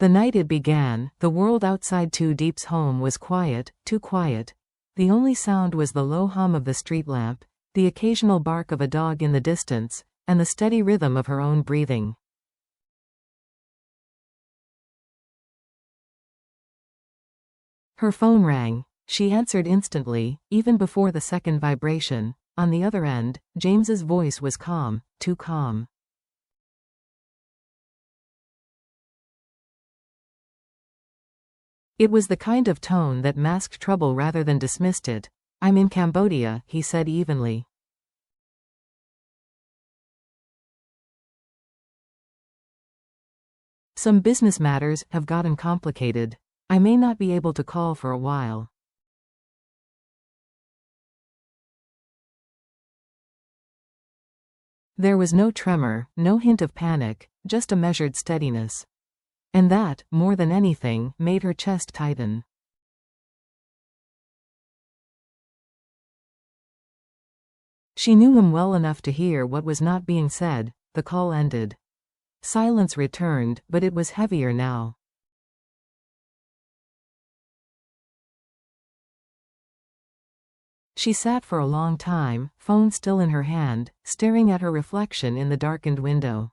The night it began, the world outside Too Deep's home was quiet, too quiet. The only sound was the low hum of the street lamp, the occasional bark of a dog in the distance, and the steady rhythm of her own breathing. Her phone rang. She answered instantly, even before the second vibration. On the other end, James's voice was calm, too calm. It was the kind of tone that masked trouble rather than dismissed it. "I'm in Cambodia," he said evenly. "Some business matters have gotten complicated. I may not be able to call for a while." There was no tremor, no hint of panic, just a measured steadiness. And that, more than anything, made her chest tighten. She knew him well enough to hear what was not being said. The call ended. Silence returned, but it was heavier now. She sat for a long time, phone still in her hand, staring at her reflection in the darkened window.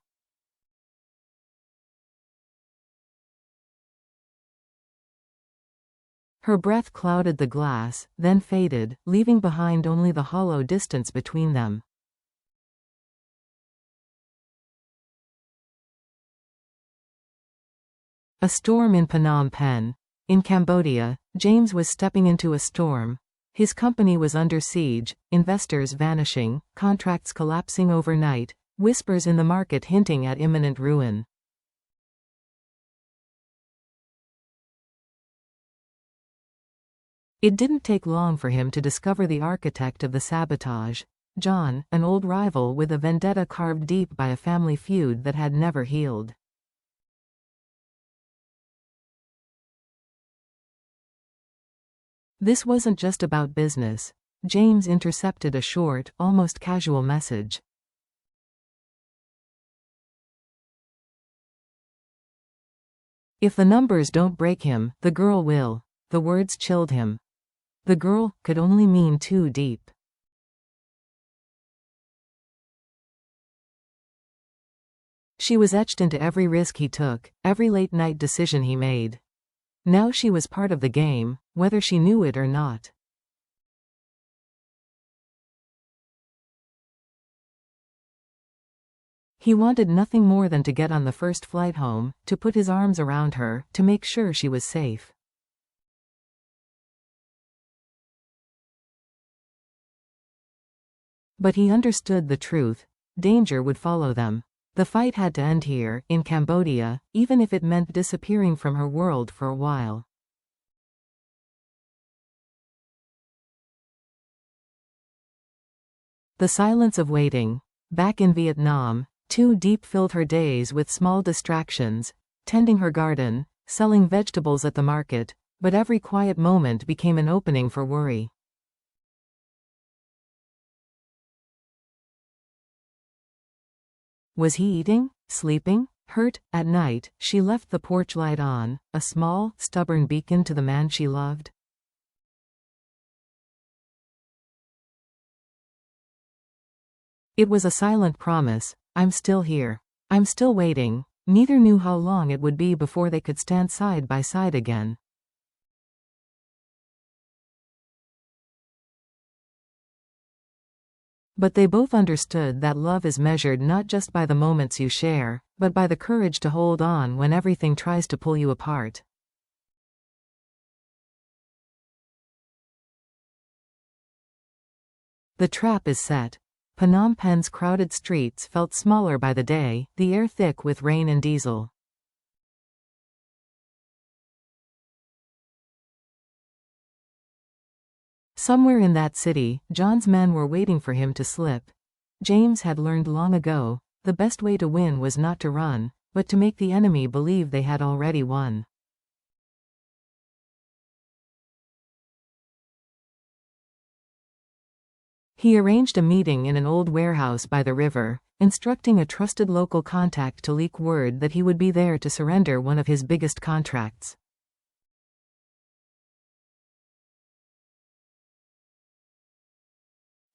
Her breath clouded the glass, then faded, leaving behind only the hollow distance between them. A storm in Phnom Penh. In Cambodia, James was stepping into a storm. His company was under siege, investors vanishing, contracts collapsing overnight, whispers in the market hinting at imminent ruin. It didn't take long for him to discover the architect of the sabotage. John, an old rival with a vendetta carved deep by a family feud that had never healed. This wasn't just about business. James intercepted a short, almost casual message. "If the numbers don't break him, the girl will." The words chilled him. The girl could only mean Too Deep. She was etched into every risk he took, every late-night decision he made. Now she was part of the game, whether she knew it or not. He wanted nothing more than to get on the first flight home, to put his arms around her, to make sure she was safe. But he understood the truth. Danger would follow them. The fight had to end here, in Cambodia, even if it meant disappearing from her world for a while. The silence of waiting. Back in Vietnam, Too Deep filled her days with small distractions, tending her garden, selling vegetables at the market, but every quiet moment became an opening for worry. Was he eating? Sleeping? Hurt? At night, she left the porch light on, a small, stubborn beacon to the man she loved. It was a silent promise. "I'm still here. I'm still waiting." Neither knew how long it would be before they could stand side by side again. But they both understood that love is measured not just by the moments you share, but by the courage to hold on when everything tries to pull you apart. The trap is set. Phnom Penh's crowded streets felt smaller by the day, the air thick with rain and diesel. Somewhere in that city, John's men were waiting for him to slip. James had learned long ago, the best way to win was not to run, but to make the enemy believe they had already won. He arranged a meeting in an old warehouse by the river, instructing a trusted local contact to leak word that he would be there to surrender one of his biggest contracts.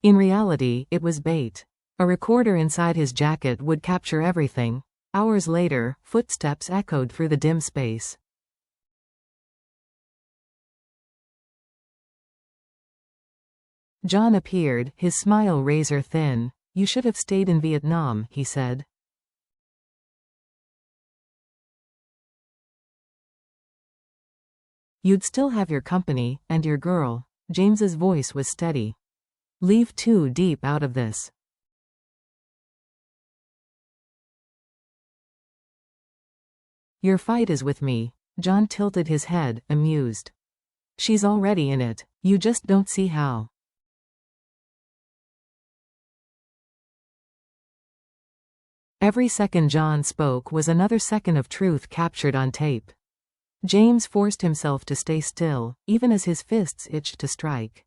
In reality, it was bait. A recorder inside his jacket would capture everything. Hours later, footsteps echoed through the dim space. John appeared, his smile razor thin. "You should have stayed in Vietnam," he said. "You'd still have your company, and your girl." James's voice was steady. "Leave too deep out of this." "Your fight is with me." John tilted his head, amused. "She's already in it. You just don't see how." Every second John spoke was another second of truth captured on tape. James forced himself to stay still, even as his fists itched to strike.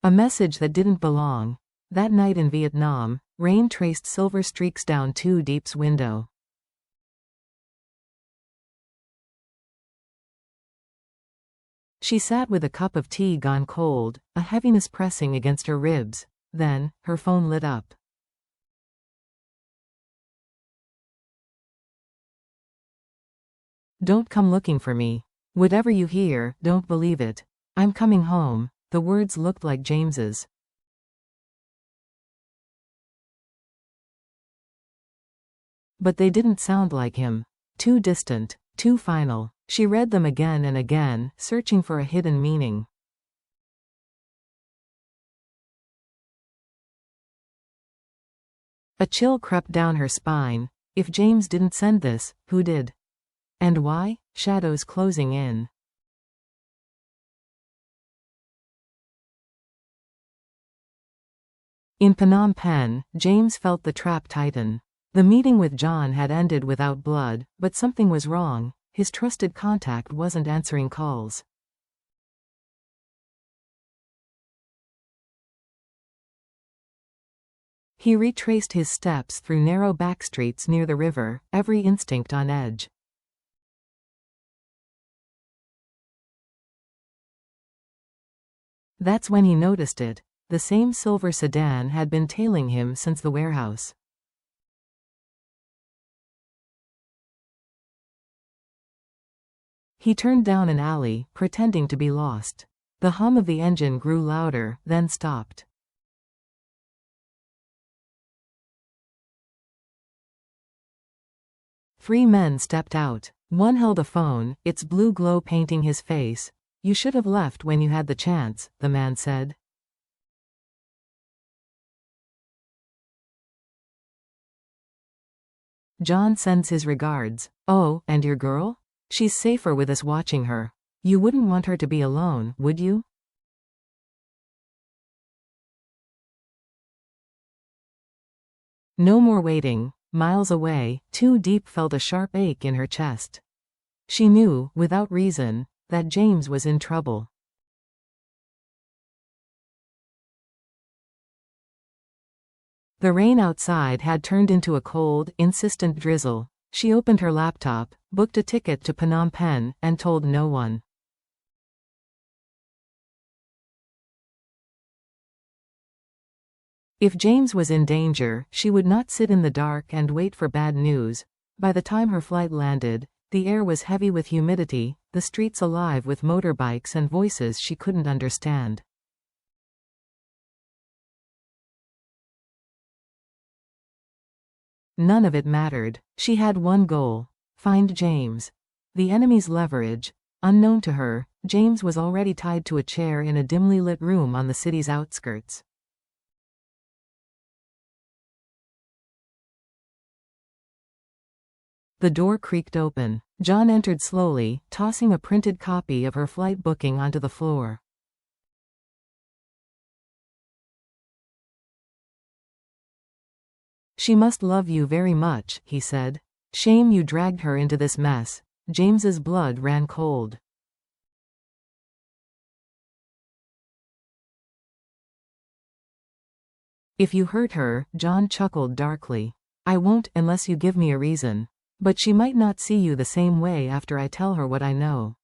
A message that didn't belong. That night in Vietnam, rain traced silver streaks down Too Deep's window. She sat with a cup of tea gone cold, a heaviness pressing against her ribs. Then, her phone lit up. "Don't come looking for me. Whatever you hear, don't believe it. I'm coming home." The words looked like James's. But they didn't sound like him. Too distant, too final. She read them again and again, searching for a hidden meaning. A chill crept down her spine. If James didn't send this, who did? And why? Shadows closing in. In Phnom Penh, James felt the trap tighten. The meeting with John had ended without blood, but something was wrong. His trusted contact wasn't answering calls. He retraced his steps through narrow backstreets near the river, every instinct on edge. That's when he noticed it. The same silver sedan had been tailing him since the warehouse. He turned down an alley, pretending to be lost. The hum of the engine grew louder, then stopped. Three men stepped out. One held a phone, its blue glow painting his face. "You should have left when you had the chance," the man said. "John sends his regards." "Oh, and your girl?" "She's safer with us watching her." "You wouldn't want her to be alone, would you?" No more waiting. Miles away, Too Deep felt a sharp ache in her chest. She knew, without reason, that James was in trouble. The rain outside had turned into a cold, insistent drizzle. She opened her laptop, booked a ticket to Phnom Penh, and told no one. If James was in danger, she would not sit in the dark and wait for bad news. By the time her flight landed, the air was heavy with humidity, the streets alive with motorbikes and voices she couldn't understand. None of it mattered. She had one goal: find James. The enemy's leverage. Unknown to her, James was already tied to a chair in a dimly lit room on the city's outskirts. The door creaked open. John entered slowly, tossing a printed copy of her flight booking onto the floor. "She must love you very much," he said. "Shame you dragged her into this mess." James's blood ran cold. If you hurt her, John chuckled darkly. I won't unless you give me a reason. But she might not see you the same way after I tell her what I know.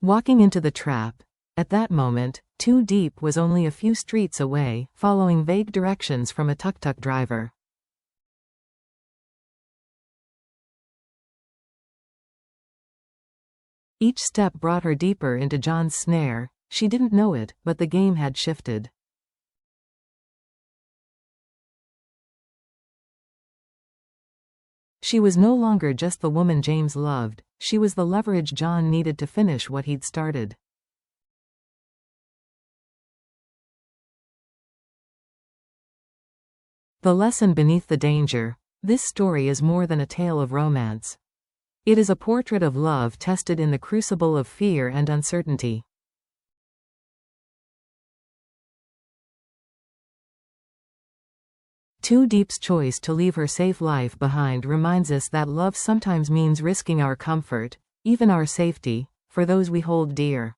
Walking into the trap. At that moment, Diep was only a few streets away, following vague directions from a tuk-tuk driver. Each step brought her deeper into John's snare. She didn't know it, but the game had shifted. She was no longer just the woman James loved, she was the leverage John needed to finish what he'd started. The lesson beneath the danger. This story is more than a tale of romance. It is a portrait of love tested in the crucible of fear and uncertainty. Diep's choice to leave her safe life behind reminds us that love sometimes means risking our comfort, even our safety, for those we hold dear.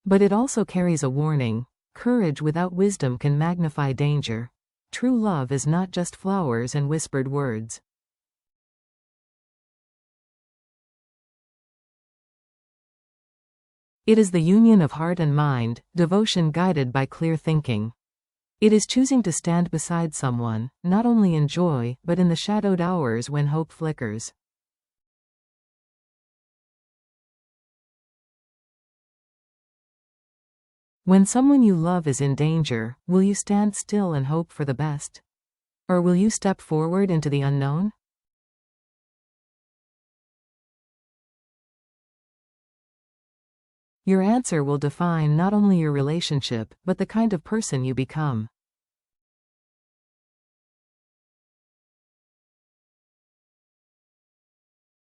But it also carries a warning. Courage without wisdom can magnify danger. True love is not just flowers and whispered words. It is the union of heart and mind, devotion guided by clear thinking. It is choosing to stand beside someone, not only in joy, but in the shadowed hours when hope flickers. When someone you love is in danger, will you stand still and hope for the best? Or will you step forward into the unknown? Your answer will define not only your relationship, but the kind of person you become.